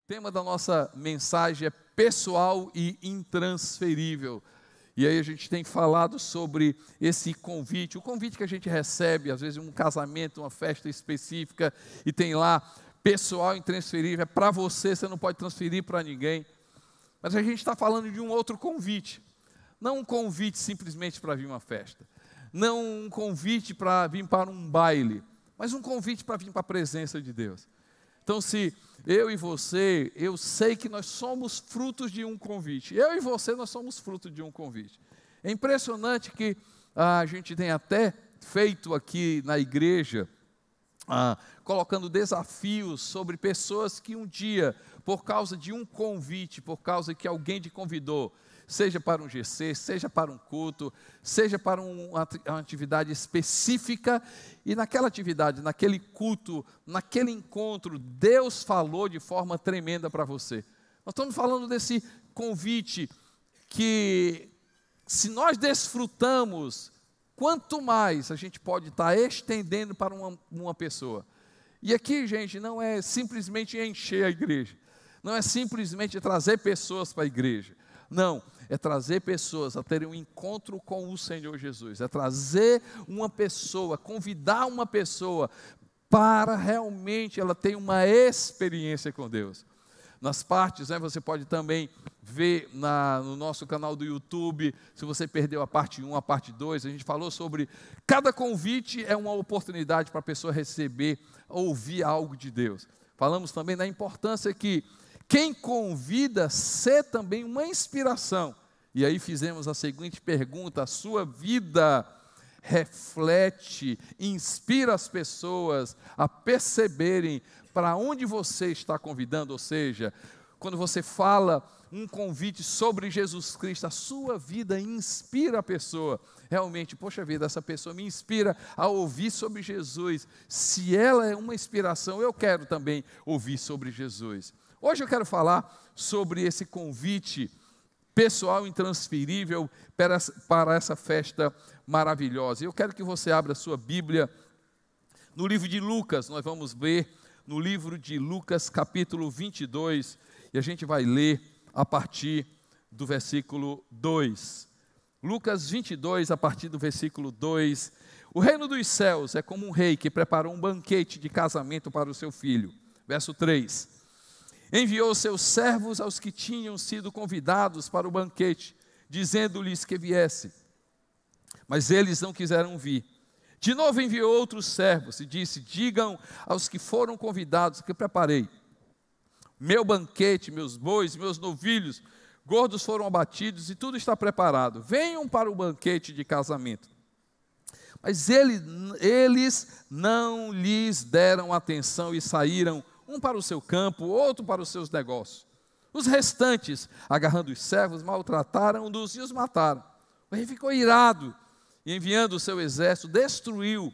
O tema da nossa mensagem é pessoal e intransferível. E aí a gente tem falado sobre esse convite, o convite que a gente recebe, às vezes em um casamento, uma festa específica, e tem lá, pessoal e intransferível, é para você, você não pode transferir para ninguém. Mas a gente está falando de um outro convite, não um convite simplesmente para vir uma festa, não um convite para vir para um baile, mas um convite para vir para a presença de Deus. Então, se eu e você, eu sei que nós somos frutos de um convite. Eu e você, nós somos frutos de um convite. É impressionante que a gente tem até feito aqui na igreja, colocando desafios sobre pessoas que um dia, por causa de um convite, por causa que alguém te convidou, seja para um GC, seja para um culto, seja para uma atividade específica, e naquela atividade, naquele culto, naquele encontro, Deus falou de forma tremenda para você. Nós estamos falando desse convite que, se nós desfrutamos, quanto mais a gente pode estar estendendo para uma pessoa. E aqui, gente, não é simplesmente encher a igreja, não é simplesmente trazer pessoas para a igreja, não, é trazer pessoas a terem um encontro com o Senhor Jesus, é trazer uma pessoa, convidar uma pessoa para realmente ela ter uma experiência com Deus. Nas partes, você pode também ver no nosso canal do YouTube, se você perdeu a parte 1, a parte 2, a gente falou sobre cada convite é uma oportunidade para a pessoa receber, ouvir algo de Deus. Falamos também da importância que quem convida ser também uma inspiração. E aí fizemos a seguinte pergunta: a sua vida reflete, inspira as pessoas a perceberem para onde você está convidando? Ou seja, quando você fala um convite sobre Jesus Cristo, a sua vida inspira a pessoa. Realmente, poxa vida, essa pessoa me inspira a ouvir sobre Jesus. Se ela é uma inspiração, eu quero também ouvir sobre Jesus. Hoje eu quero falar sobre esse convite pessoal intransferível para essa festa maravilhosa. Eu quero que você abra a sua Bíblia no livro de Lucas. Nós vamos ver no livro de Lucas, capítulo 22, e a gente vai ler a partir do versículo 2. Lucas 22, a partir do versículo 2. O reino dos céus é como um rei que preparou um banquete de casamento para o seu filho. Verso 3. Enviou seus servos aos que tinham sido convidados para o banquete, dizendo-lhes que viesse. Mas eles não quiseram vir. De novo enviou outros servos e disse: digam aos que foram convidados que preparei meu banquete, meus bois, meus novilhos, gordos foram abatidos e tudo está preparado. Venham para o banquete de casamento. Mas eles não lhes deram atenção e saíram, um para o seu campo, outro para os seus negócios. Os restantes, agarrando os servos, maltrataram-nos e os mataram. O rei ficou irado e, enviando o seu exército, destruiu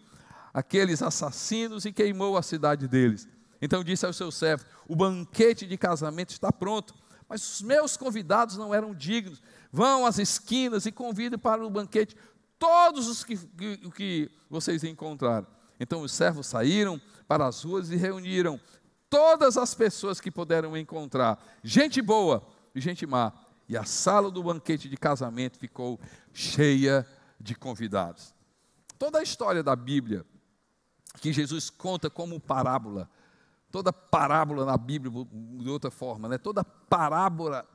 aqueles assassinos e queimou a cidade deles. Então disse aos seus servos: o banquete de casamento está pronto, mas os meus convidados não eram dignos. Vão às esquinas e convidem para o banquete todos os que vocês encontraram. Então os servos saíram para as ruas e reuniram todas as pessoas que puderam encontrar, gente boa e gente má, e a sala do banquete de casamento ficou cheia de convidados. Toda a história da Bíblia, que Jesus conta como parábola, toda parábola na Bíblia, de outra forma, toda parábola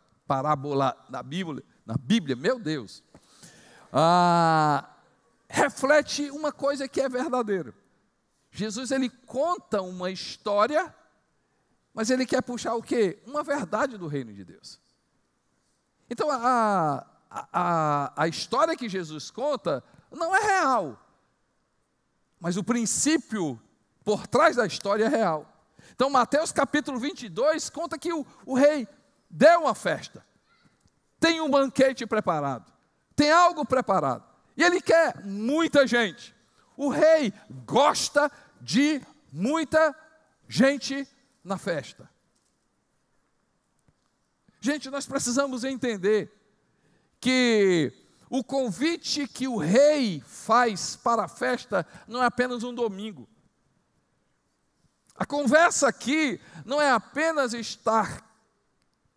na Bíblia, meu Deus, reflete uma coisa que é verdadeira. Jesus, ele conta uma história, mas ele quer puxar o quê? Uma verdade do reino de Deus. Então, a história que Jesus conta não é real, mas o princípio por trás da história é real. Então, Mateus capítulo 22 conta que o rei deu uma festa, tem um banquete preparado, tem algo preparado, e ele quer muita gente. O rei gosta de muita gente na festa. Gente, nós precisamos entender que o convite que o rei faz para a festa não é apenas um domingo. A conversa aqui não é apenas estar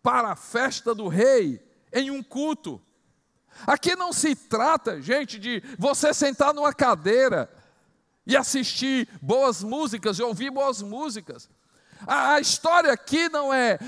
para a festa do rei em um culto. Aqui não se trata, gente, de você sentar numa cadeira e assistir boas músicas e ouvir boas músicas. A história aqui não é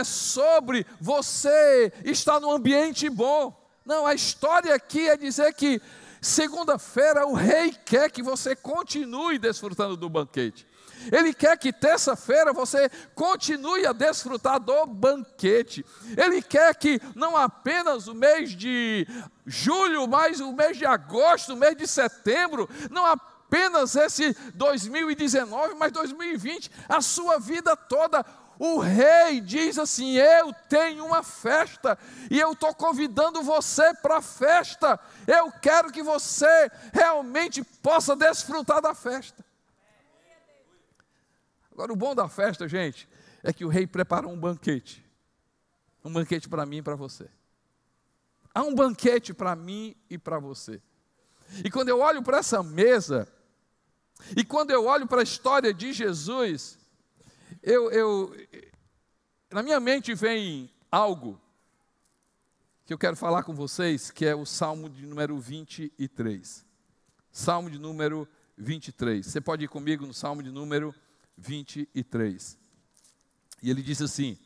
sobre você estar num ambiente bom. Não, a história aqui é dizer que segunda-feira o rei quer que você continue desfrutando do banquete. Ele quer que terça-feira você continue a desfrutar do banquete. Ele quer que não apenas o mês de julho, mas o mês de agosto, o mês de setembro, não apenas esse 2019, mas 2020, a sua vida toda. O rei diz assim: eu tenho uma festa e eu estou convidando você para a festa. Eu quero que você realmente possa desfrutar da festa. Agora, o bom da festa, gente, é que o rei preparou um banquete para mim e para você. Há um banquete para mim e para você. E quando eu olho para essa mesa, e quando eu olho para a história de Jesus, na minha mente vem algo que eu quero falar com vocês, que é o Salmo de número 23. Salmo de número 23. Você pode ir comigo no Salmo de número 23. E ele diz assim,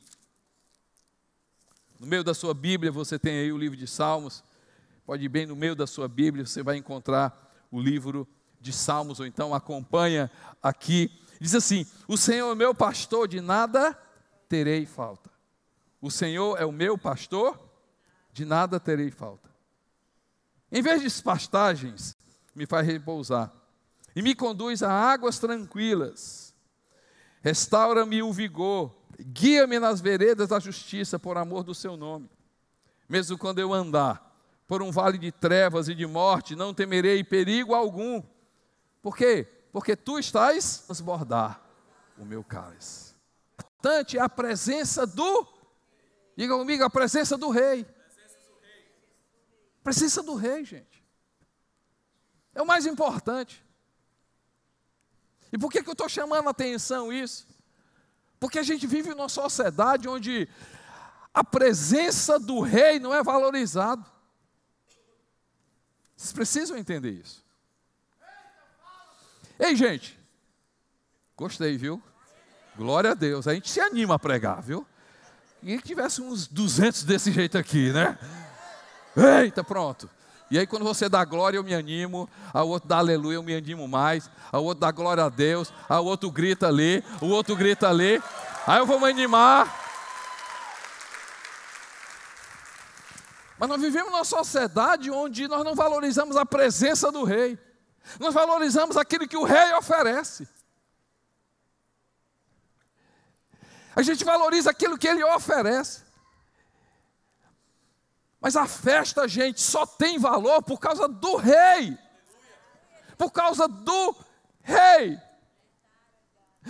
no meio da sua Bíblia você tem aí o livro de Salmos, pode ir bem no meio da sua Bíblia, você vai encontrar o livro de Salmos, ou então acompanha aqui. Diz assim: o Senhor é meu pastor, de nada terei falta. O Senhor é o meu pastor, de nada terei falta. Em vez de pastagens, me faz repousar, e me conduz a águas tranquilas. Restaura-me o vigor, guia-me nas veredas da justiça, por amor do seu nome. Mesmo quando eu andar por um vale de trevas e de morte, não temerei perigo algum. Por quê? Porque tu estás a transbordar o meu cálice. Importante é a presença do, diga comigo, a presença do rei. Presença do rei, gente. É o mais importante. E por que eu estou chamando a atenção isso? Porque a gente vive numa sociedade onde a presença do rei não é valorizada. Vocês precisam entender isso. Ei, gente, gostei, viu? Glória a Deus, a gente se anima a pregar, viu? E que tivesse uns 200 desse jeito aqui, né? Eita, pronto. E aí quando você dá glória eu me animo, ao outro dá aleluia eu me animo mais, ao outro dá glória a Deus, ao outro grita ali, o outro grita ali, aí eu vou me animar. Mas nós vivemos numa sociedade onde nós não valorizamos a presença do rei, nós valorizamos aquilo que o rei oferece. A gente valoriza aquilo que ele oferece. Mas a festa, gente, só tem valor por causa do rei. Por causa do rei.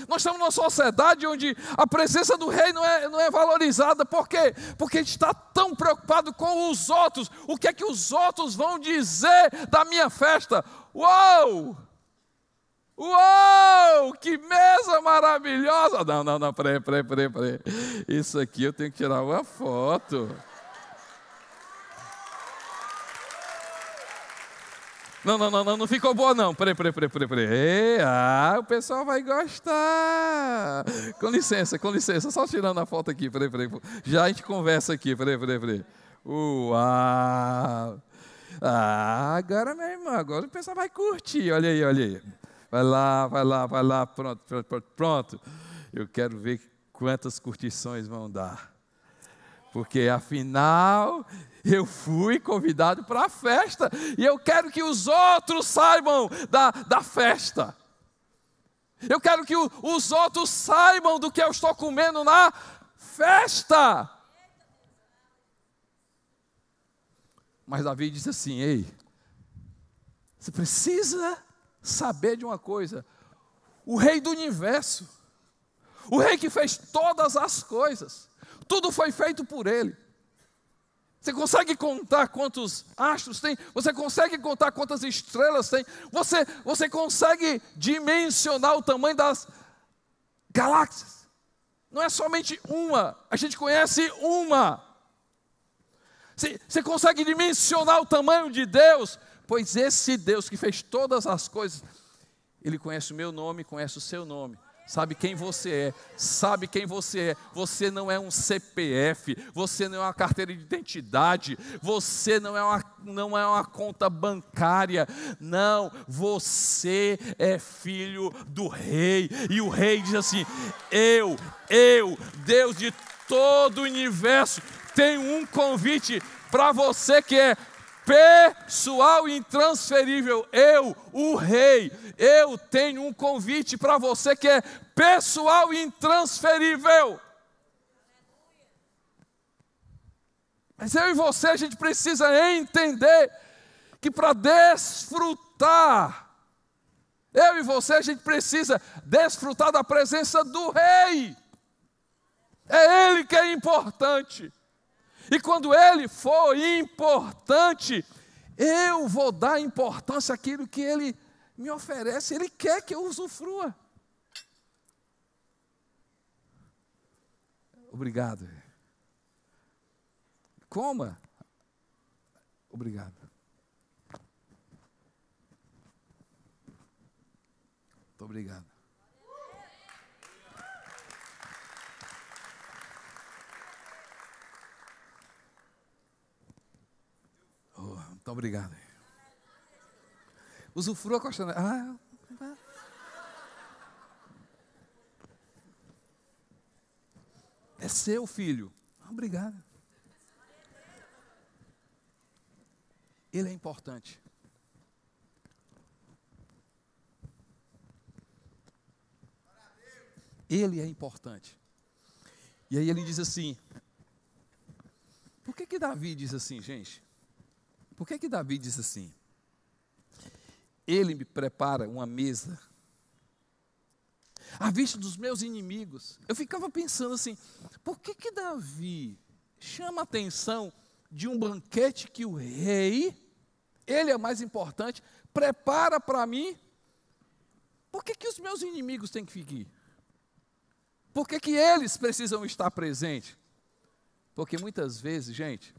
Nós estamos numa sociedade onde a presença do rei não é valorizada. Por quê? Porque a gente está tão preocupado com os outros. O que é que os outros vão dizer da minha festa? Uou! Uou! Que mesa maravilhosa! Não, peraí. Isso aqui eu tenho que tirar uma foto. Não ficou boa não, peraí. O pessoal vai gostar. Com licença, só tirando a foto aqui, peraí. Já a gente conversa aqui, peraí. Uau! Agora, meu irmão, agora o pessoal vai curtir, olha aí. Vai lá, pronto. Eu quero ver quantas curtições vão dar. Porque afinal, eu fui convidado para a festa. E eu quero que os outros saibam da festa. Eu quero que os outros saibam do que eu estou comendo na festa. Mas Davi disse assim: ei, você precisa saber de uma coisa. O rei do universo, o rei que fez todas as coisas, tudo foi feito por ele. Você consegue contar quantos astros tem? Você consegue contar quantas estrelas tem? Você consegue dimensionar o tamanho das galáxias? Não é somente uma, a gente conhece uma. Você consegue dimensionar o tamanho de Deus? Pois esse Deus que fez todas as coisas, Ele conhece o meu nome, conhece o seu nome. Sabe quem você é, sabe quem você é. Você não é um CPF, você não é uma carteira de identidade, você não é uma conta bancária, não, você é filho do rei, e o rei diz assim, eu, Deus de todo o universo, tenho um convite para você que é pessoal e intransferível. Eu, o rei, eu tenho um convite para você que é pessoal e intransferível. Mas eu e você, a gente precisa entender que para desfrutar, eu e você, a gente precisa desfrutar da presença do rei. É Ele que é importante. E quando Ele for importante, eu vou dar importância àquilo que Ele me oferece. Ele quer que eu usufrua. Obrigado. Coma. Obrigado. Muito obrigado. Muito obrigado. Usufrua, Costa. É seu, filho. Obrigado. Ele é importante. Ele é importante. E aí ele diz assim, por que Davi diz assim, gente? Por que Davi diz assim? Ele me prepara uma mesa à vista dos meus inimigos. Eu ficava pensando assim, por que Davi chama a atenção de um banquete que o rei, ele é mais importante, prepara para mim? Por que os meus inimigos têm que ficar? Por que eles precisam estar presentes? Porque muitas vezes, gente,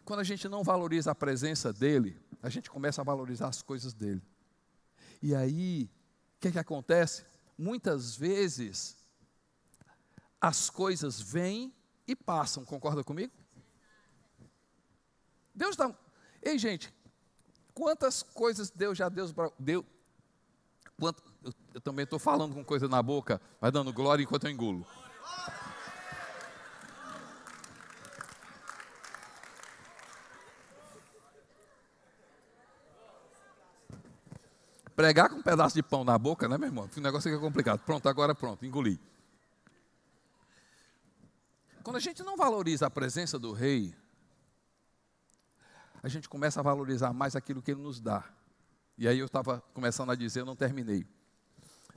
quando a gente não valoriza a presença dEle, a gente começa a valorizar as coisas dEle. E aí, o que acontece? Muitas vezes, as coisas vêm e passam, concorda comigo? Deus dá... Ei, gente, quantas coisas Deus já deu... Eu também estou falando com coisa na boca, vai dando glória enquanto eu engulo. Pregar com um pedaço de pão na boca, né, meu irmão? O negócio aqui é complicado. Pronto, agora pronto, engoli. Quando a gente não valoriza a presença do rei, a gente começa a valorizar mais aquilo que ele nos dá. E aí eu estava começando a dizer, eu não terminei.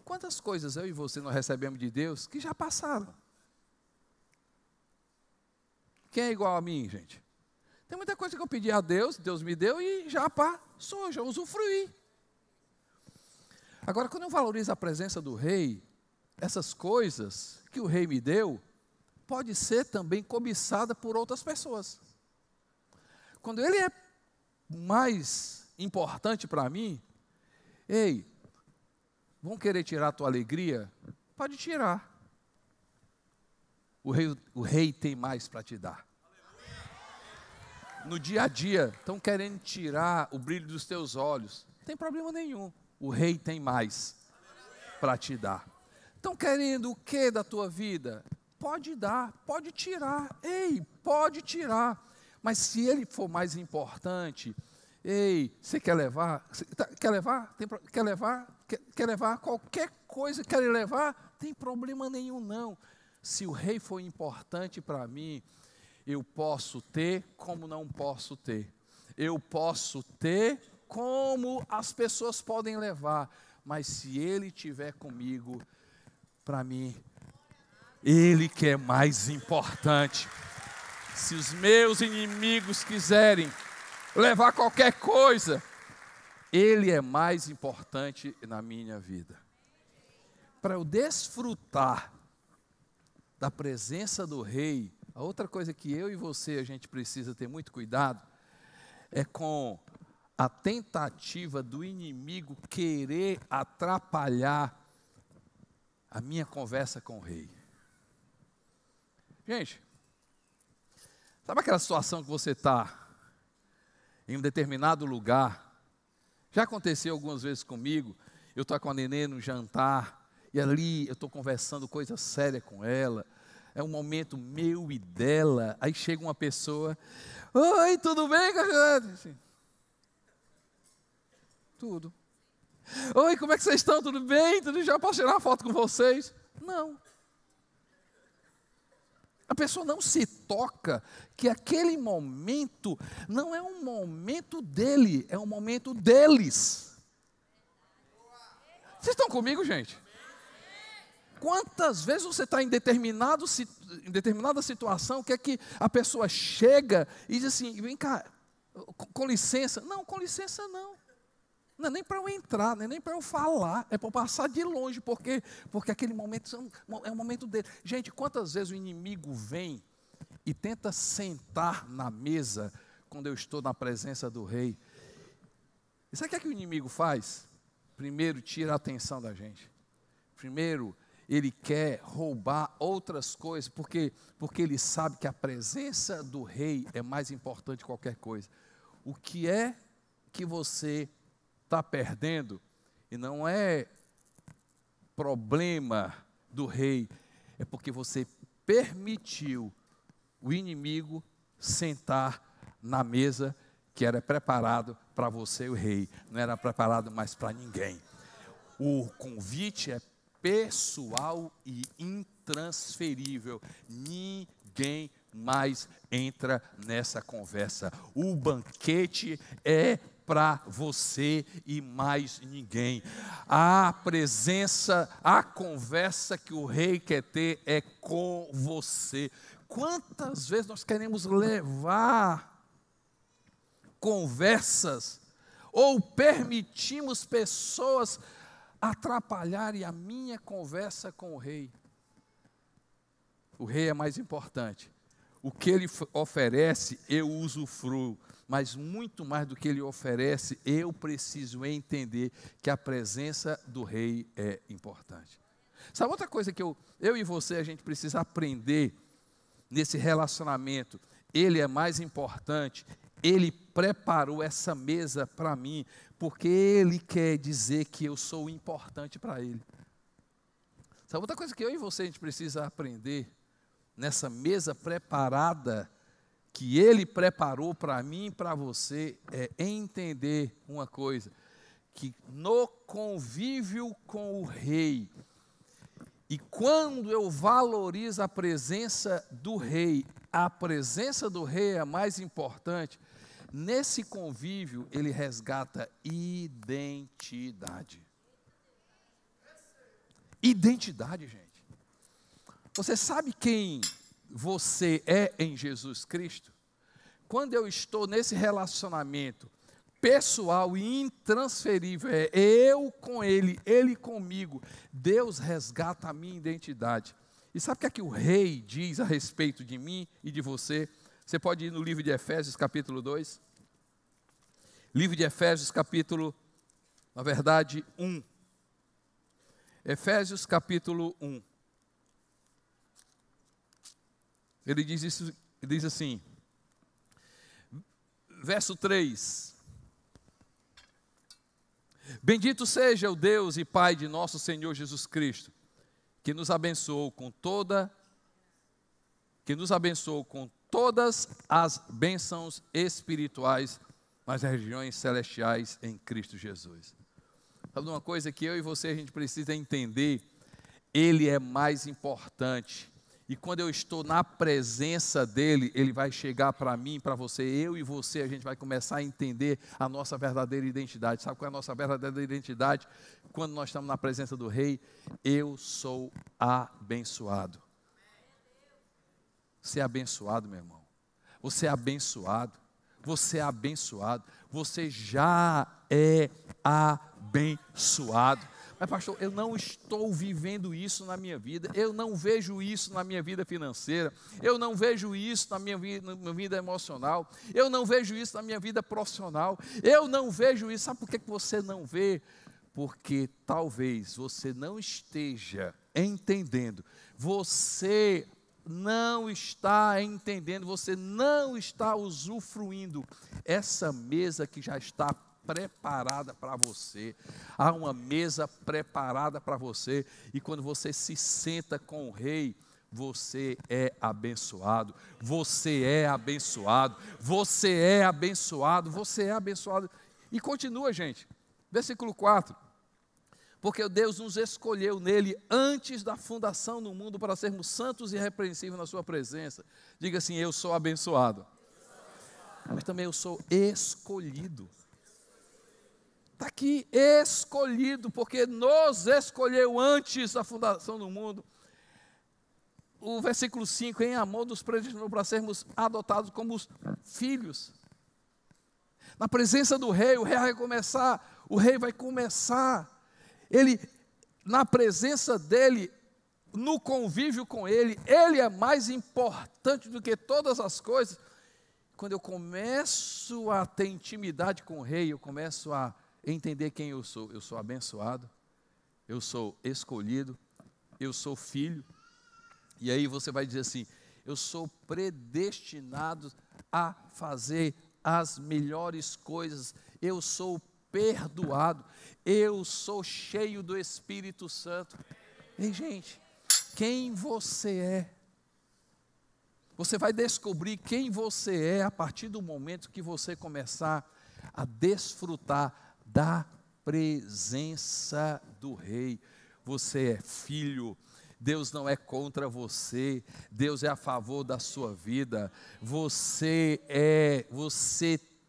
Quantas coisas eu e você não recebemos de Deus que já passaram? Quem é igual a mim, gente? Tem muita coisa que eu pedi a Deus, Deus me deu e já passou, já usufruí. Agora, quando eu valorizo a presença do rei, essas coisas que o rei me deu, pode ser também cobiçada por outras pessoas. Quando ele é mais importante para mim, ei, vão querer tirar a tua alegria? Pode tirar. O rei tem mais para te dar. No dia a dia, estão querendo tirar o brilho dos teus olhos. Não tem problema nenhum. O rei tem mais para te dar. Estão querendo o que da tua vida? Pode dar, pode tirar. Ei, pode tirar. Mas se ele for mais importante, ei, você quer levar? Quer levar? Quer levar? Quer levar qualquer coisa? Quer levar? Tem problema nenhum não. Se o rei for importante para mim, eu posso ter como não posso ter. Eu posso ter como as pessoas podem levar, mas se ele estiver comigo, para mim, ele que é mais importante. Se os meus inimigos quiserem levar qualquer coisa, Ele é mais importante na minha vida. Para eu desfrutar da presença do Rei, a outra coisa que eu e você a gente precisa ter muito cuidado é com a tentativa do inimigo querer atrapalhar a minha conversa com o Rei. Gente, sabe aquela situação que você está em um determinado lugar? Já aconteceu algumas vezes comigo, eu estou com a nenê no jantar, e ali eu estou conversando coisa séria com ela, é um momento meu e dela, aí chega uma pessoa, oi, tudo bem? Assim, tudo. Oi, como é que vocês estão? Tudo bem? Tudo já? Posso tirar uma foto com vocês? Não. A pessoa não se toca que aquele momento não é um momento dele, é um momento deles. Vocês estão comigo, gente? Quantas vezes você está em determinada situação, que é que a pessoa chega e diz assim, vem cá, com licença. Não, com licença não. Não é nem para eu entrar, não é nem para eu falar, é para eu passar de longe, porque aquele momento é um momento dele. Gente, quantas vezes o inimigo vem e tenta sentar na mesa quando eu estou na presença do Rei? E sabe o que o inimigo faz? Primeiro, tira a atenção da gente. Primeiro, ele quer roubar outras coisas, porque ele sabe que a presença do Rei é mais importante que qualquer coisa. O que é que você está perdendo? E não é problema do Rei, é porque você permitiu o inimigo sentar na mesa que era preparado para você e o Rei, não era preparado mais para ninguém. O convite é pessoal e intransferível. Ninguém mais entra nessa conversa. O banquete é para você e mais ninguém. A presença, a conversa que o Rei quer ter é com você. Quantas vezes nós queremos levar conversas ou permitimos pessoas atrapalharem a minha conversa com o Rei? O Rei é mais importante. O que Ele oferece, eu usufruo. Mas muito mais do que Ele oferece, eu preciso entender que a presença do Rei é importante. Sabe outra coisa que eu e você, a gente precisa aprender nesse relacionamento? Ele é mais importante. Ele preparou essa mesa para mim, porque Ele quer dizer que eu sou importante para Ele. Sabe outra coisa que eu e você, a gente precisa aprender nessa mesa preparada, que Ele preparou para mim e para você, é entender uma coisa, que no convívio com o Rei, e quando eu valorizo a presença do Rei, a presença do Rei é a mais importante, nesse convívio ele resgata identidade. Identidade, gente. Você sabe quem você é em Jesus Cristo? Quando eu estou nesse relacionamento pessoal e intransferível, é eu com Ele, Ele comigo, Deus resgata a minha identidade. E sabe o que é que o Rei diz a respeito de mim e de você? Você pode ir no livro de Efésios, capítulo 2. Livro de Efésios, capítulo, na verdade, 1. Efésios, capítulo 1. Ele diz isso, ele diz assim, verso 3. Bendito seja o Deus e Pai de nosso Senhor Jesus Cristo, que nos abençoou com todas as bênçãos espirituais nas regiões celestiais em Cristo Jesus. Sabe uma coisa que eu e você a gente precisa entender? Ele é mais importante. E quando eu estou na presença dEle, Ele vai chegar para mim, para você, eu e você, a gente vai começar a entender a nossa verdadeira identidade. Sabe qual é a nossa verdadeira identidade? Quando nós estamos na presença do Rei, eu sou abençoado. Ser abençoado, meu irmão, Você é abençoado. Você é abençoado. Você já é abençoado. Mas pastor, eu não estou vivendo isso na minha vida, eu não vejo isso na minha vida financeira, eu não vejo isso na minha vida emocional, eu não vejo isso na minha vida profissional, eu não vejo isso. Sabe por que você não vê? Porque talvez você não esteja entendendo, você não está entendendo, você não está usufruindo essa mesa que já está preparada para você. Há uma mesa preparada para você, e quando você se senta com o rei, você é abençoado, você é abençoado, você é abençoado, você é abençoado. E continua, gente, versículo 4, porque Deus nos escolheu nele antes da fundação do mundo para sermos santos e irrepreensíveis na sua presença. Diga assim: eu sou abençoado, mas também eu sou escolhido. Está aqui, escolhido, porque nos escolheu antes da fundação do mundo. O versículo 5, em amor nos predestinou para sermos adotados como os filhos. Na presença do rei, o rei vai começar, ele, na presença dele, no convívio com ele é mais importante do que todas as coisas. Quando eu começo a ter intimidade com o rei, eu começo a entender quem eu sou abençoado, eu sou escolhido, eu sou filho, e aí você vai dizer assim: eu sou predestinado a fazer as melhores coisas, eu sou perdoado, eu sou cheio do Espírito Santo. Ei, gente, quem você é? Você vai descobrir quem você é a partir do momento que você começar a desfrutar da presença do rei. Você é filho, Deus não é contra você, Deus é a favor da sua vida. Você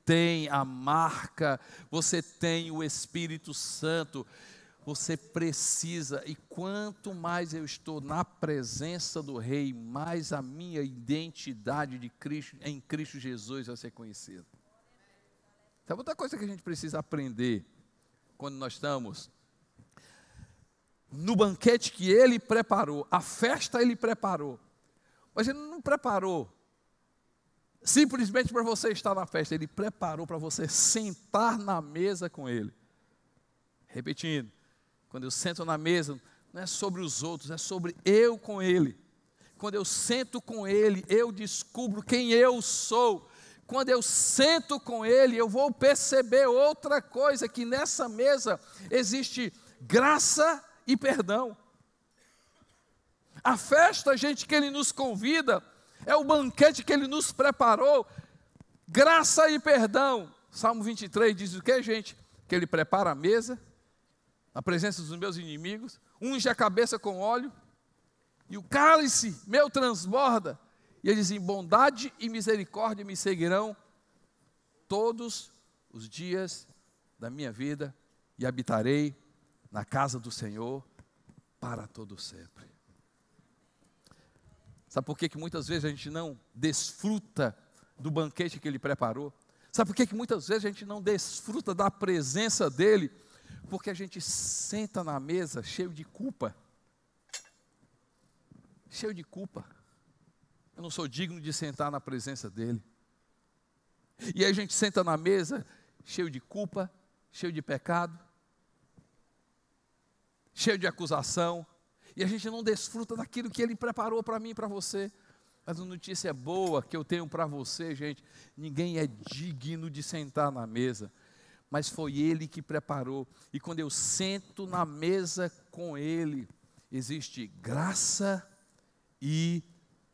tem a marca, você tem o Espírito Santo. Você precisa, e quanto mais eu estou na presença do rei, mais a minha identidade de Cristo, em Cristo Jesus, vai ser conhecida. Sabe outra coisa que a gente precisa aprender quando nós estamos no banquete que ele preparou, a festa ele preparou, mas ele não preparou simplesmente para você estar na festa, ele preparou para você sentar na mesa com ele. Repetindo, quando eu sento na mesa, não é sobre os outros, é sobre eu com ele. Quando eu sento com ele, eu descubro quem eu sou. Quando eu sento com ele, eu vou perceber outra coisa, que nessa mesa existe graça e perdão. A festa, gente, que ele nos convida, é o banquete que ele nos preparou, graça e perdão. Salmo 23 diz o que, gente? Que ele prepara a mesa, na presença dos meus inimigos, unge a cabeça com óleo, e o cálice meu transborda. E ele diz: em bondade e misericórdia me seguirão todos os dias da minha vida, e habitarei na casa do Senhor para todo sempre. Sabe por que muitas vezes a gente não desfruta do banquete que ele preparou? Sabe por que muitas vezes a gente não desfruta da presença dele? Porque a gente senta na mesa cheio de culpa. Cheio de culpa. Eu não sou digno de sentar na presença dele. E aí a gente senta na mesa cheio de culpa, cheio de pecado, cheio de acusação, e a gente não desfruta daquilo que ele preparou para mim e para você. Mas a notícia boa que eu tenho para você, gente: ninguém é digno de sentar na mesa, mas foi ele que preparou. E quando eu sento na mesa com ele, existe graça e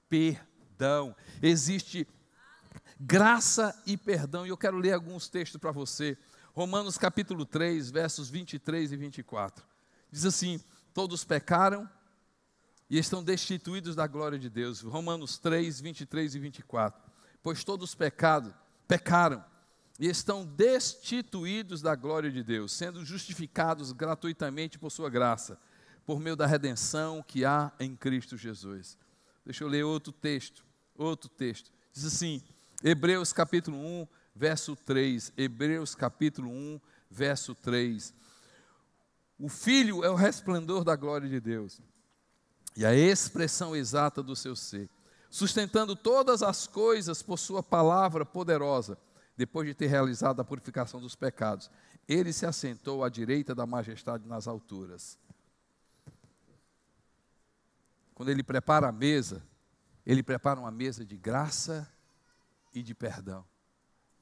perdão. Existe graça e perdão. E eu quero ler alguns textos para você. Romanos capítulo 3, versos 23 e 24. Diz assim: todos pecaram e estão destituídos da glória de Deus. Romanos 3, 23 e 24. Pois todos pecaram e estão destituídos da glória de Deus, sendo justificados gratuitamente por sua graça, por meio da redenção que há em Cristo Jesus. Deixa eu ler outro texto. Diz assim: Hebreus capítulo 1, verso 3. Hebreus capítulo 1, verso 3. O Filho é o resplendor da glória de Deus e a expressão exata do seu ser, sustentando todas as coisas por sua palavra poderosa. Depois de ter realizado a purificação dos pecados, ele se assentou à direita da majestade nas alturas. Quando ele prepara a mesa, ele prepara uma mesa de graça e de perdão.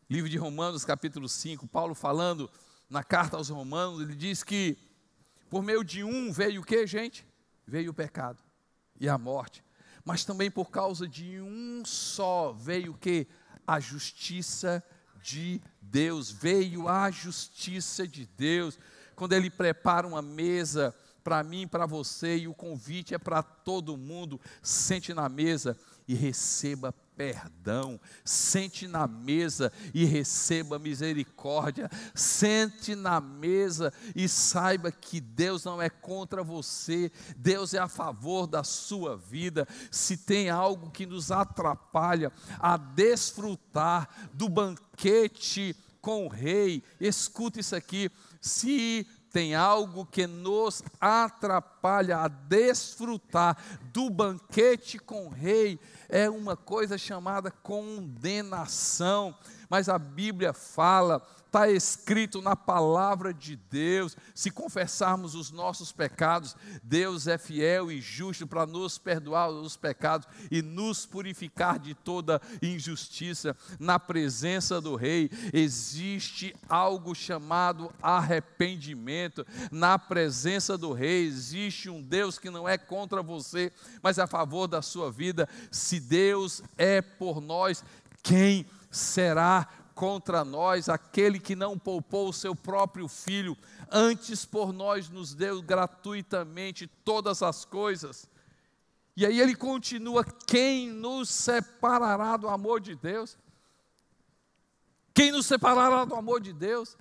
Livro de Romanos, capítulo 5, Paulo falando na carta aos Romanos, ele diz que por meio de um veio o que, gente? Veio o pecado e a morte. Mas também por causa de um só veio o que? A justiça de Deus. Veio a justiça de Deus. Quando ele prepara uma mesa para mim e para você, e o convite é para todo mundo, sente na mesa e receba perdão, sente na mesa e receba misericórdia, sente na mesa e saiba que Deus não é contra você, Deus é a favor da sua vida. Se tem algo que nos atrapalha a desfrutar do banquete com o rei, escuta isso aqui, se tem algo que nos atrapalha a desfrutar do banquete com o rei, é uma coisa chamada condenação. Mas a Bíblia fala, está escrito na palavra de Deus, se confessarmos os nossos pecados, Deus é fiel e justo para nos perdoar os pecados e nos purificar de toda injustiça. Na presença do rei existe algo chamado arrependimento. Na presença do rei existe um Deus que não é contra você, mas a favor da sua vida. Se Deus é por nós, quem será contra nós? Aquele que não poupou o seu próprio filho, antes por nós nos deu gratuitamente todas as coisas. E aí ele continua: quem nos separará do amor de Deus? Quem nos separará do amor de Deus?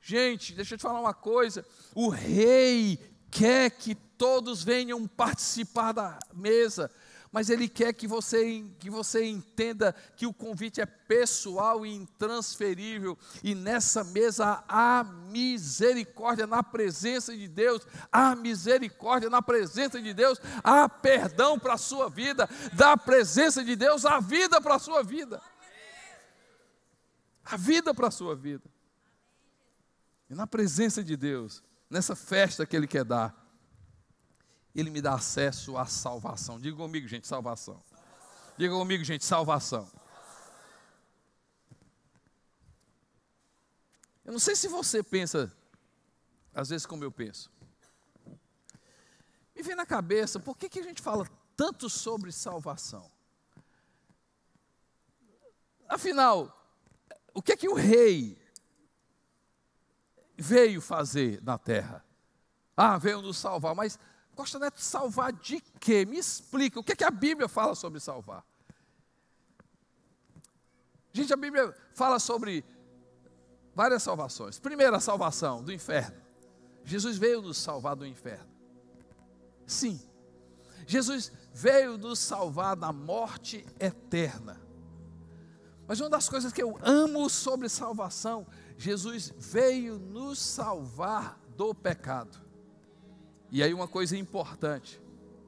Gente, deixa eu te falar uma coisa, o rei quer que todos venham participar da mesa, mas ele quer que você entenda que o convite é pessoal e intransferível, e nessa mesa há misericórdia na presença de Deus, há misericórdia na presença de Deus, há perdão para a sua vida, da presença de Deus, há vida para a sua vida, há vida para a sua vida, e na presença de Deus, nessa festa que Ele quer dar, Ele me dá acesso à salvação. Diga comigo, gente, salvação. Diga comigo, gente, salvação. Eu não sei se você pensa, às vezes como eu penso. Me vem na cabeça, por que a gente fala tanto sobre salvação? Afinal, o que é que o rei veio fazer na terra? Veio nos salvar, mas Costa Neto, salvar de quê? Me explica, o que é que a Bíblia fala sobre salvar? Gente, a Bíblia fala sobre várias salvações. Primeira salvação, do inferno. Jesus veio nos salvar do inferno. Sim, Jesus veio nos salvar da morte eterna. Mas uma das coisas que eu amo sobre salvação, Jesus veio nos salvar do pecado. E aí uma coisa importante,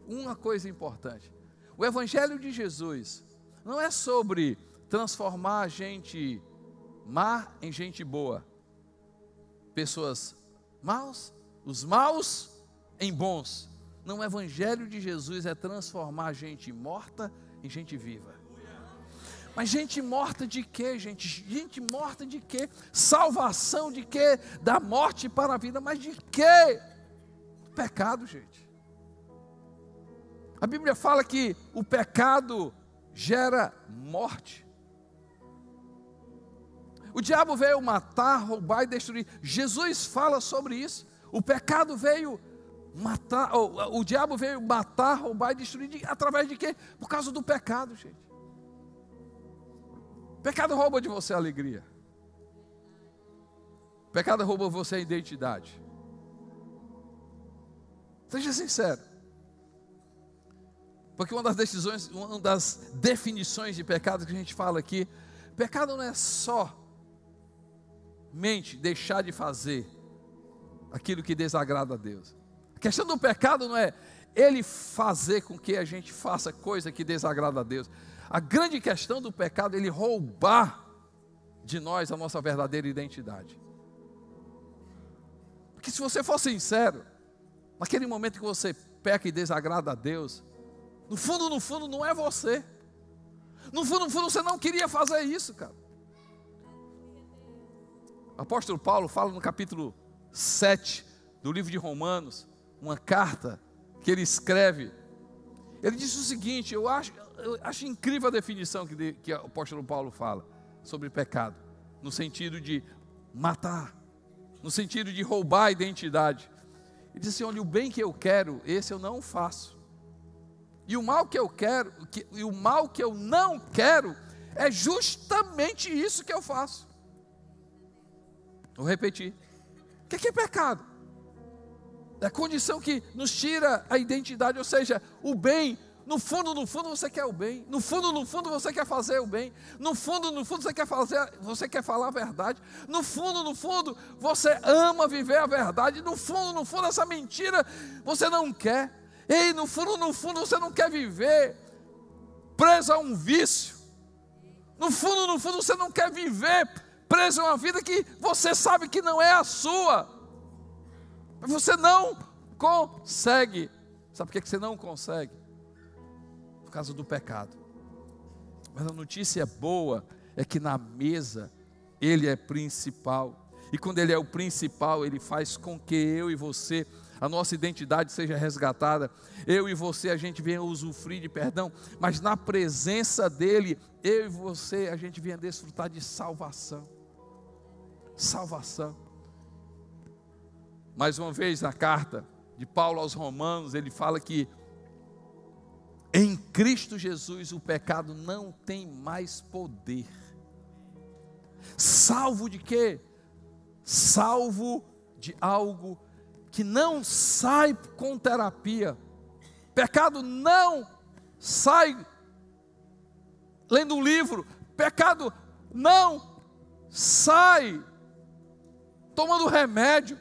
o Evangelho de Jesus não é sobre transformar gente má em gente boa, pessoas maus, os maus em bons. Não, o Evangelho de Jesus é transformar gente morta em gente viva. Mas gente morta de quê, gente? Gente morta de quê? Salvação de quê? Da morte para a vida, mas de quê? Pecado, gente. A Bíblia fala que o pecado gera morte. O diabo veio matar, roubar e destruir. Jesus fala sobre isso. O pecado veio matar, o diabo veio matar, roubar e destruir, através de quê? Por causa do pecado, gente. O pecado rouba de você a alegria. O pecado rouba você a identidade. Seja sincero. Porque uma das definições de pecado que a gente fala aqui Pecado não é só deixar de fazer aquilo que desagrada a Deus. A questão do pecado não é Ele fazer com que a gente faça coisa que desagrada a Deus. A grande questão do pecado é Ele roubar de nós a nossa verdadeira identidade. Porque se você for sincero, naquele momento que você peca e desagrada a Deus, no fundo não é você. No fundo você não queria fazer isso, cara. O apóstolo Paulo fala no capítulo 7 do livro de Romanos, uma carta que ele escreve. Ele diz o seguinte, eu acho incrível a definição que o apóstolo Paulo fala sobre pecado, no sentido de matar, no sentido de roubar a identidade. Ele diz assim, olha, o bem que eu quero, esse eu não faço. E o mal que eu quero, e o mal que eu não quero, é justamente isso que eu faço. Vou repetir. O que é pecado? É a condição que nos tira a identidade, ou seja, o bem. No fundo você quer o bem. No fundo você quer fazer o bem. No fundo você quer falar a verdade. No fundo você ama viver a verdade. No fundo essa mentira você não quer. Ei, no fundo você não quer viver preso a um vício. No fundo você não quer viver preso a uma vida que você sabe que não é a sua. Mas você não consegue. Sabe por que você não consegue? Por causa do pecado. Mas a notícia boa é que na mesa Ele é principal. E quando Ele é o principal, Ele faz com que eu e você, a nossa identidade seja resgatada. Eu e você, a gente venha usufruir de perdão. Mas na presença dEle, eu e você, a gente venha desfrutar de salvação. Salvação. Mais uma vez, na carta de Paulo aos Romanos, ele fala que em Cristo Jesus o pecado não tem mais poder. Salvo de quê? Salvo de algo que não sai com terapia. Pecado não sai lendo um livro. Pecado não sai tomando remédio.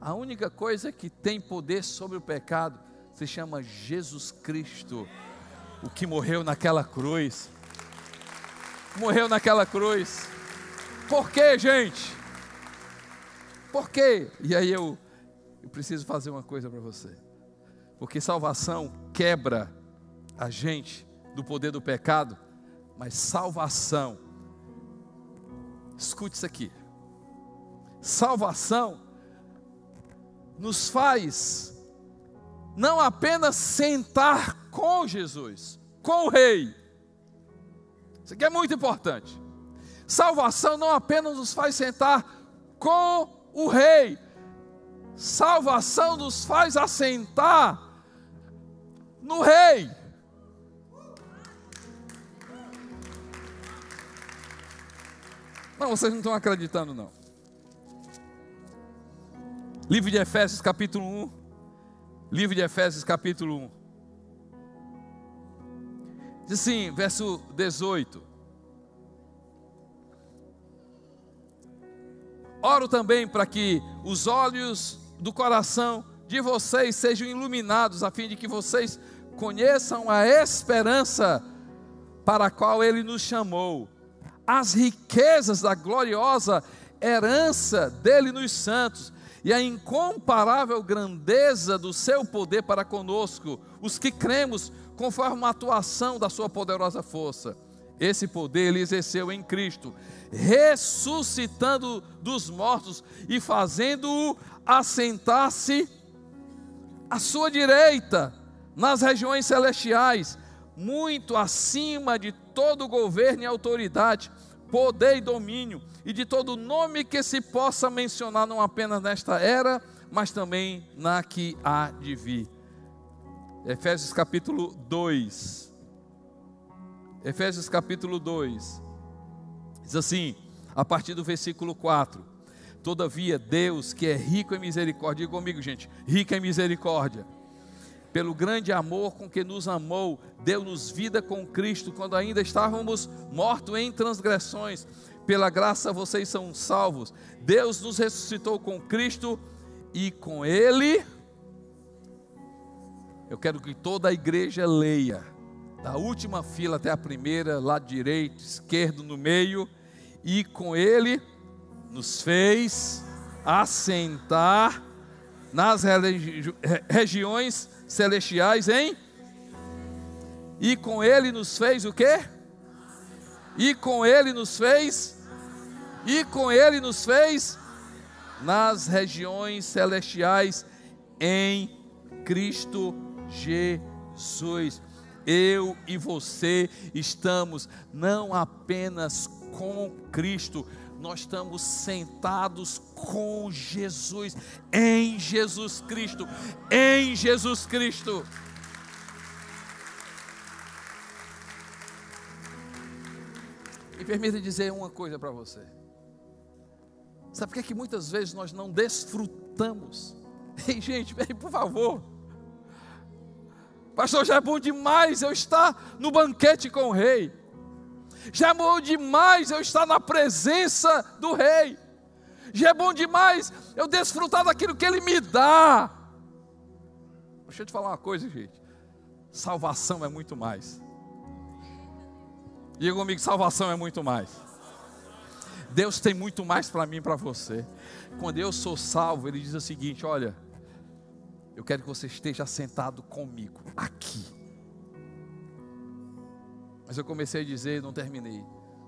A única coisa que tem poder sobre o pecado se chama Jesus Cristo, o que morreu naquela cruz. Morreu naquela cruz. Por quê, gente? Por quê? E aí eu preciso fazer uma coisa para você. Porque salvação quebra a gente do poder do pecado, mas salvação, escute isso aqui. Salvação nos faz não apenas sentar com Jesus, com o Rei. Isso aqui é muito importante. Salvação não apenas nos faz sentar com o Rei. Salvação nos faz assentar no Rei. Não, vocês não estão acreditando não. Livro de Efésios capítulo 1. Livro de Efésios capítulo 1. Diz assim, verso 18. Oro também para que os olhos do coração de vocês sejam iluminados, a fim de que vocês conheçam a esperança para a qual Ele nos chamou, as riquezas da gloriosa herança dele nos santos, e a incomparável grandeza do seu poder para conosco, os que cremos, conforme a atuação da sua poderosa força. Esse poder ele exerceu em Cristo, ressuscitando dos mortos e fazendo-o assentar-se à sua direita, nas regiões celestiais, muito acima de todo governo e autoridade, poder e domínio, e de todo nome que se possa mencionar, não apenas nesta era, mas também na que há de vir. Efésios capítulo 2. Efésios capítulo 2. Diz assim, a partir do versículo 4. Todavia Deus, que é rico em misericórdia, diga comigo, gente, rico em misericórdia, pelo grande amor com que nos amou, deu-nos vida com Cristo, quando ainda estávamos mortos em transgressões. Pela graça vocês são salvos. Deus nos ressuscitou com Cristo e com Ele. Eu quero que toda a igreja leia, da última fila até a primeira, lado direito, esquerdo, no meio. E com Ele nos fez assentar nas regiões celestiais, hein? E com Ele nos fez o quê? E com Ele nos fez? E com Ele nos fez nas regiões celestiais em Cristo Jesus. Eu e você estamos não apenas com Cristo, nós estamos sentados com Jesus, em Jesus Cristo, em Jesus Cristo. Me permita dizer uma coisa para você. Sabe por que muitas vezes nós não desfrutamos? Ei, gente, por favor. Pastor, já é bom demais eu estar no banquete com o rei. Já é bom demais eu estar na presença do rei. Já é bom demais eu desfrutar daquilo que ele me dá. Deixa eu te falar uma coisa, gente. Salvação é muito mais. Diga comigo, salvação é muito mais. Deus tem muito mais para mim e para você. Quando eu sou salvo, Ele diz o seguinte: olha, eu quero que você esteja sentado comigo, aqui. Mas eu comecei a dizer e não terminei.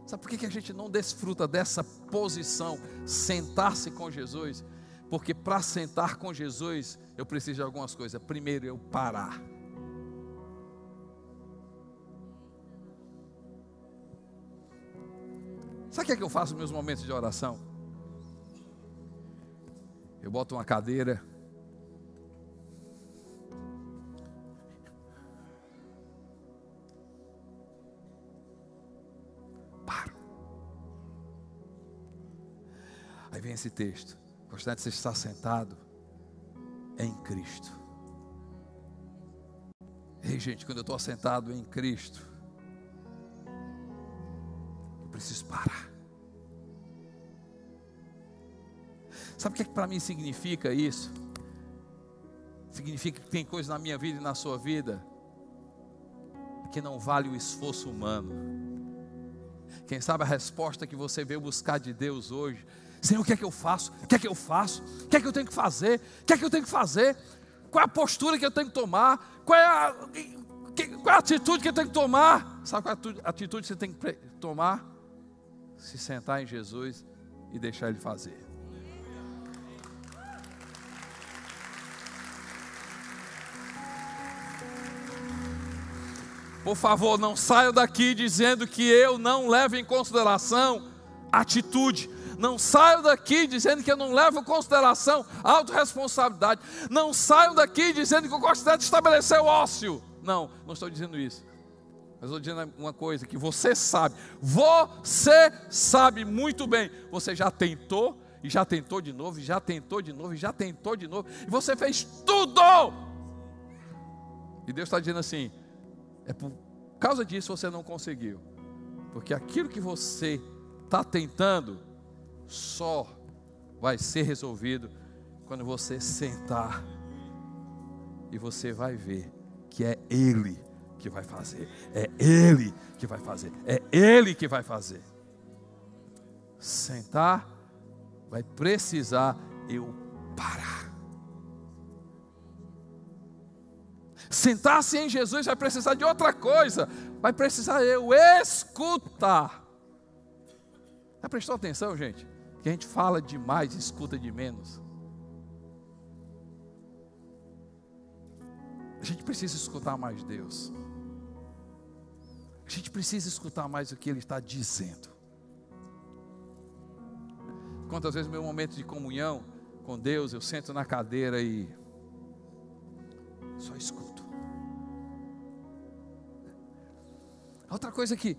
Sabe por que a gente não desfruta dessa posição, sentar-se com Jesus? Porque para sentar com Jesus, eu preciso de algumas coisas. Primeiro, eu parar. Sabe o que eu faço nos meus momentos de oração? Eu boto uma cadeira, paro. Aí vem esse texto: gostar de você estar sentado em Cristo. Ei, gente, quando eu estou assentado em Cristo, preciso parar. Sabe o que para mim significa isso? Significa que tem coisa na minha vida e na sua vida que não vale o esforço humano. Quem sabe a resposta que você veio buscar de Deus hoje: Senhor, o que é que eu faço? O que é que eu faço? O que é que eu tenho que fazer? O que é que eu tenho que fazer? Qual é a postura que eu tenho que tomar? Qual é a atitude que eu tenho que tomar? Sabe qual é a atitude que você tem que tomar? Se sentar em Jesus e deixar Ele fazer. Por favor, não saia daqui dizendo que eu não levo em consideração atitude. Não saia daqui dizendo que eu não levo em consideração autorresponsabilidade. Não saia daqui dizendo que eu gosto de estabelecer o ócio. Não estou dizendo isso. Mas estou dizendo uma coisa que você sabe muito bem. Você já tentou, e já tentou de novo, e já tentou de novo, e já tentou de novo, e você fez tudo. E Deus está dizendo assim: é por causa disso você não conseguiu. Porque aquilo que você está tentando só vai ser resolvido quando você sentar e você vai ver que é Ele que vai fazer, é Ele que vai fazer, é Ele que vai fazer. Sentar vai precisar eu parar. Sentar-se em Jesus vai precisar de outra coisa, vai precisar eu escutar. Já prestou atenção, gente? Que a gente fala demais e escuta de menos. A gente precisa escutar mais Deus. A gente precisa escutar mais o que Ele está dizendo. Quantas vezes no meu momento de comunhão com Deus, eu sento na cadeira e só escuto. Outra coisa que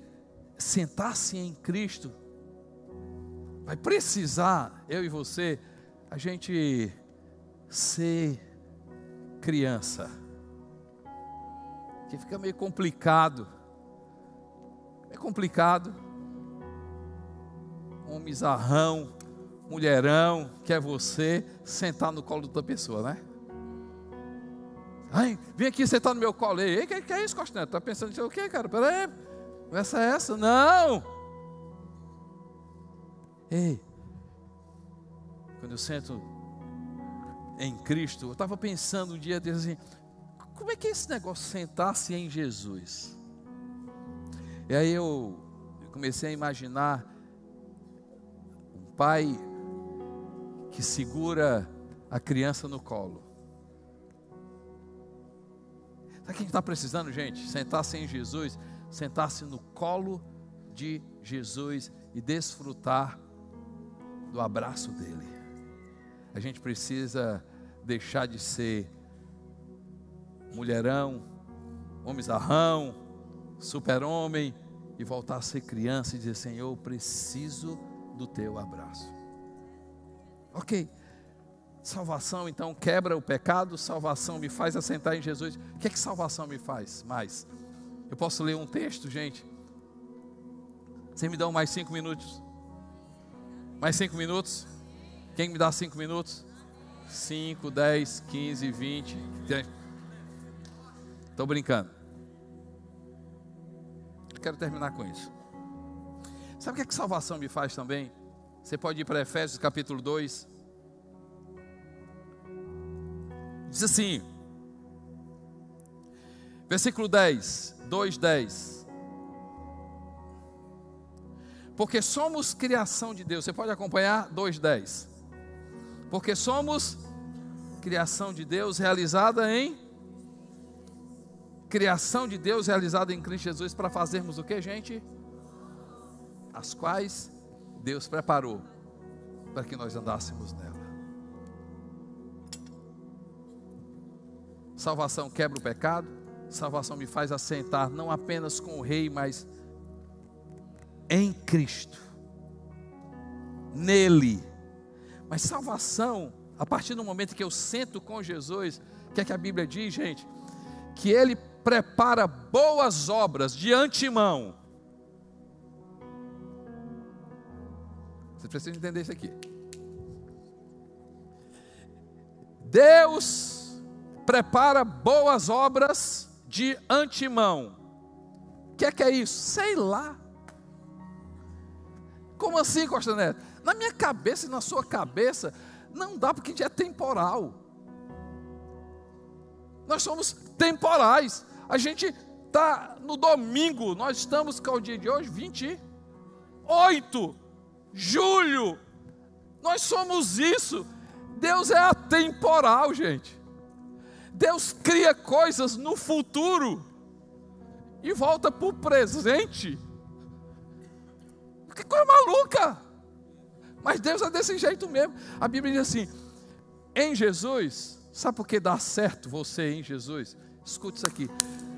sentar-se em Cristo vai precisar, eu e você, a gente ser criança. que fica meio complicado. É complicado. Um mizarrão, mulherão, que é você, sentar no colo de outra pessoa, né? Ai, vem aqui sentar no meu colo. Ei, que é isso, Costa Neto? Tá pensando em o quê, cara? Peraí, conversa é essa? Não! Ei, quando eu sento em Cristo, eu estava pensando um dia desses assim, como é que é esse negócio, sentar-se em Jesus? E aí eu comecei a imaginar um pai que segura a criança no colo. Sabe o que a gente está precisando, gente? Sentar-se em Jesus, sentar-se no colo de Jesus e desfrutar do abraço dele. A gente precisa deixar de ser mulherão, homizarrão, super-homem e voltar a ser criança e dizer: Senhor, eu preciso do teu abraço. Ok, salvação então quebra o pecado, salvação me faz assentar em Jesus. O que é que salvação me faz mais? Eu posso ler um texto, gente? Vocês me dão mais 5 minutos? Mais 5 minutos? Quem me dá 5 minutos? 5, 10, 15, 20. Estou brincando. Eu quero terminar com isso. Sabe o que salvação me faz também? Você pode ir para Efésios capítulo 2. Diz assim, versículo 10, 2:10. Porque somos criação de Deus. Você pode acompanhar? 2:10. Porque somos criação de Deus realizada em Cristo Jesus, para fazermos o que, gente? As quais Deus preparou para que nós andássemos nela. Salvação quebra o pecado. Salvação me faz assentar não apenas com o Rei, mas em Cristo, nele. Mas salvação, a partir do momento que eu sento com Jesus, o que é que a Bíblia diz, gente? Que Ele prepara boas obras de antemão. Você precisa entender isso aqui. Deus prepara boas obras de antemão. O que é isso? Sei lá. Como assim, Costa Neto? Na minha cabeça e na sua cabeça, não dá, porque a gente é temporal. Nós somos temporais. A gente está no domingo, nós estamos, qual é o dia de hoje? 28 de julho. Nós somos isso. Deus é atemporal, gente. Deus cria coisas no futuro e volta para o presente. Que coisa maluca! Mas Deus é desse jeito mesmo. A Bíblia diz assim: em Jesus, sabe por que dá certo você em Jesus? Escute isso aqui.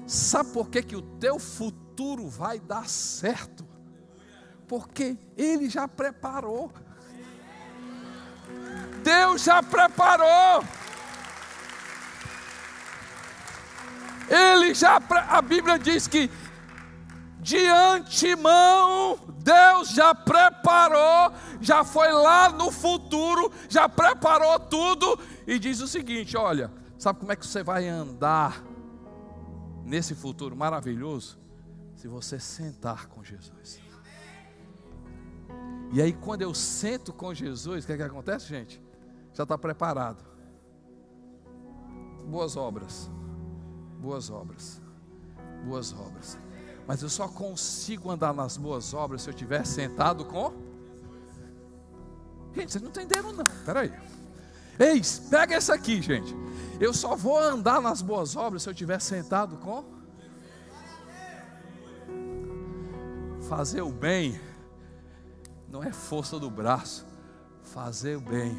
Sabe por que o teu futuro vai dar certo? Porque Ele já preparou. Deus já preparou. A Bíblia diz que de antemão Deus já preparou, já foi lá no futuro, já preparou tudo e diz o seguinte: olha, sabe como é que você vai andar nesse futuro maravilhoso? Se você sentar com Jesus. E aí quando eu sento com Jesus, o que é que acontece, gente? Já está preparado. Boas obras, boas obras, boas obras. Mas eu só consigo andar nas boas obras se eu estiver sentado com... Gente, vocês não entenderam não, espera aí. Ei, pega essa aqui, gente. Eu só vou andar nas boas obras se eu estiver sentado com... Fazer o bem não é força do braço. Fazer o bem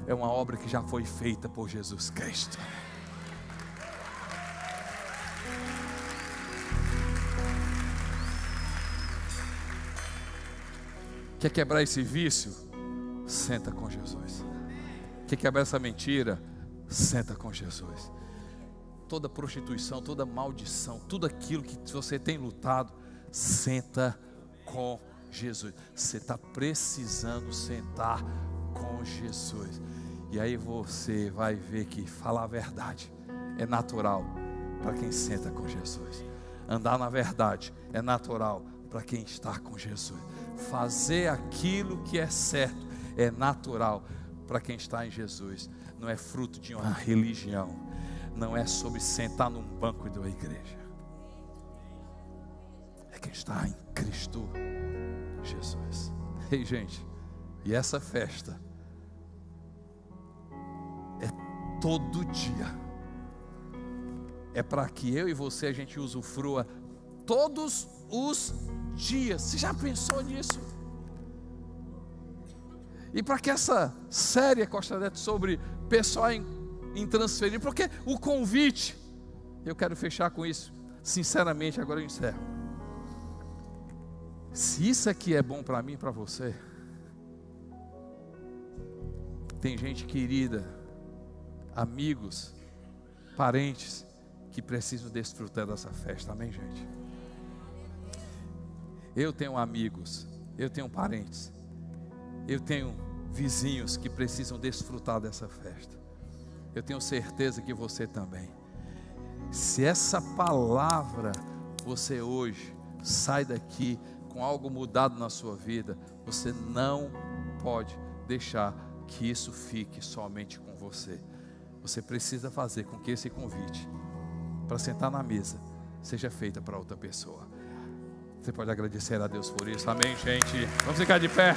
é uma obra que já foi feita por Jesus Cristo. Quer quebrar esse vício? Senta com Jesus. Quer quebrar essa mentira? Senta com Jesus. toda prostituição, toda maldição, tudo aquilo que você tem lutado, senta com Jesus. Você está precisando sentar com Jesus. E aí você vai ver que falar a verdade é natural para quem senta com Jesus. Andar na verdade é natural para quem está com Jesus. Fazer aquilo que é certo é natural para quem está em Jesus. Não é fruto de uma religião. Não é sobre sentar num banco de uma igreja. É quem está em Cristo Jesus. Ei, gente, e essa festa é todo dia. É para que eu e você, a gente usufrua todos os dias. Você já pensou nisso? E para que essa série, Costa Neto, sobre pessoal intransferível, porque o convite, eu quero fechar com isso, sinceramente, agora eu encerro. Se isso aqui é bom para mim e para você, tem gente querida, amigos, parentes, que precisam desfrutar dessa festa, amém, gente? Eu tenho amigos, eu tenho parentes, eu tenho vizinhos que precisam desfrutar dessa festa. Eu tenho certeza que você também. Se essa palavra, você hoje sai daqui com algo mudado na sua vida, você não pode deixar que isso fique somente com você. Você precisa fazer com que esse convite para sentar na mesa seja feita para outra pessoa. Você pode agradecer a Deus por isso, amém, gente? Vamos ficar de pé.